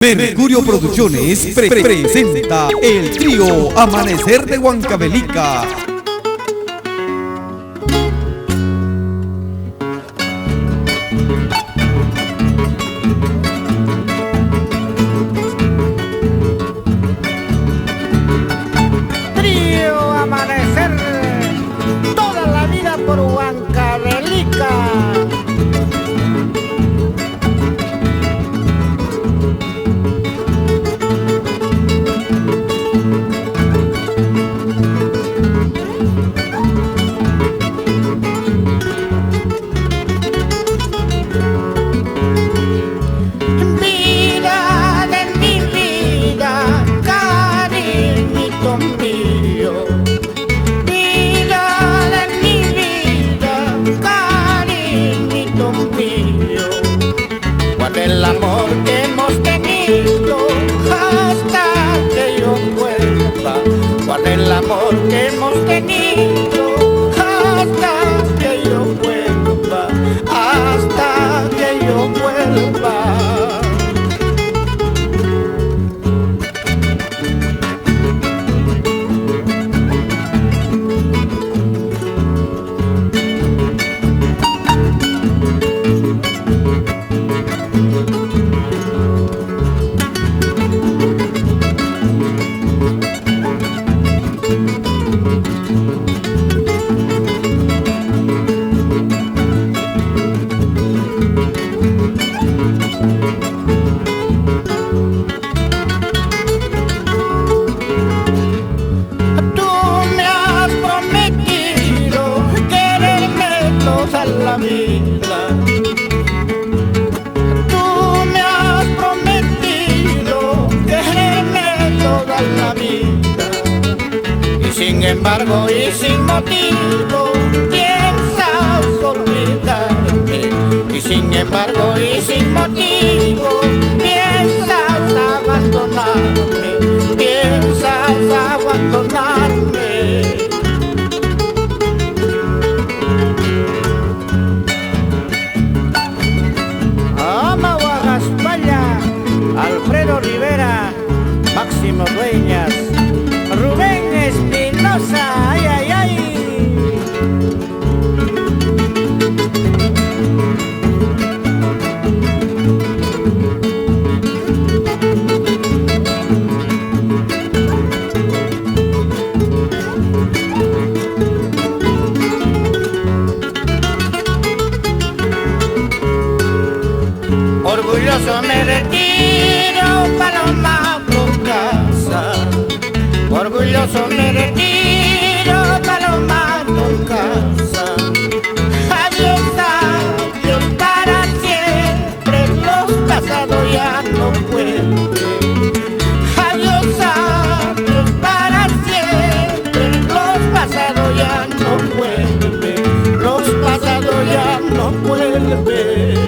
Mercurio Producciones presenta el trío Amanecer de Huancavelica. Trío Amanecer, toda la vida por Huancavelica. El amor que hemos tenido hasta que yo vuelva. Guarda el amor que hemos tenido hasta que yo vuelva. Hasta que yo vuelva. La vida. Tú me has prometido quererme toda la vida, y sin embargo y sin motivo piensas olvidarme, y sin embargo y sin motivo piensas abandonarme, piensas abandonarme. Alfredo Rivera, Máximo Dueñas, Rubén Espinosa, ay, ay, ay. Orgulloso me retiro, paloma por casa. Orgulloso me retiro, paloma por casa. Adiós, adiós para siempre, los pasados ya no vuelven. Adiós, adiós para siempre, los pasados ya no vuelven. Los pasados ya no vuelven.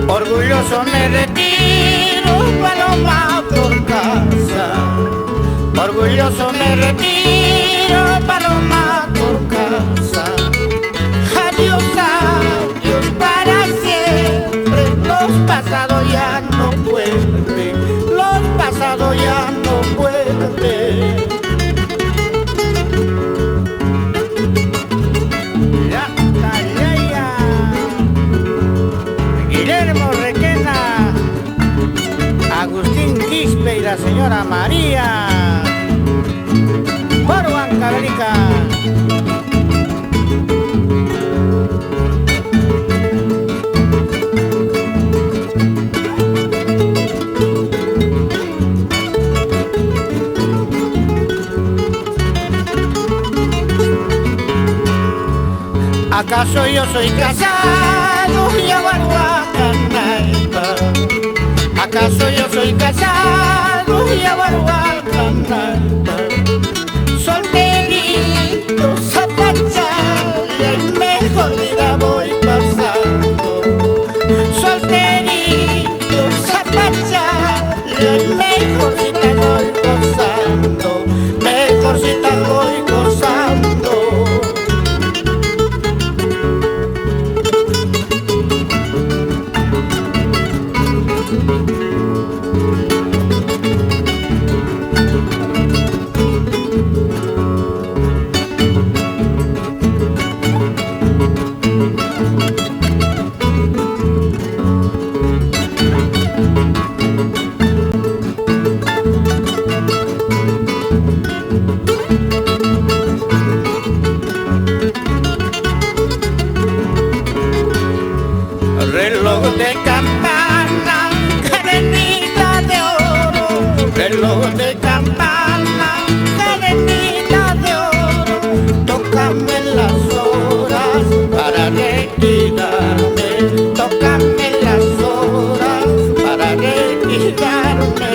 Orgulloso me retiro, paloma por casa. Orgulloso me retiro, paloma por casa. Adiós, adiós para siempre, los pasados ya no vuelven, los pasados ya no vuelven. Agustín Quispe y la señora María por Huancavelica. ¿Acaso yo soy casado y ya vuelvo al canal. Solteritos a pachar, el mejor vida voy pasando. Solteritos a pachar, el mejor vida voy gozando. Mejor cita voy gozando. Reloj de campana, cadenita de oro. Reloj de campana, cadenita de oro. Tócame las horas para retirarme. Tócame las horas para retirarme.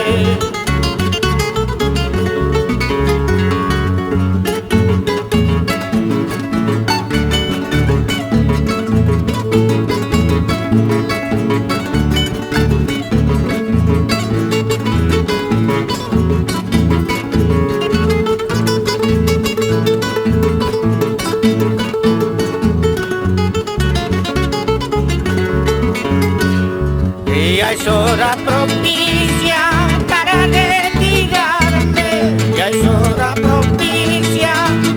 Ya es hora propicia para retirarme. Ya es hora propicia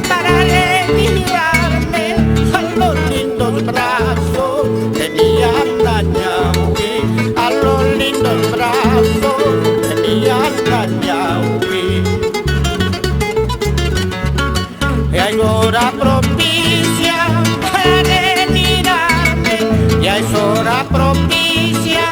para retirarme. A los lindos brazos de mi Andañahui. A los lindos brazos de mi Andañahui. Ya es hora propicia para retirarme. Ya es hora propicia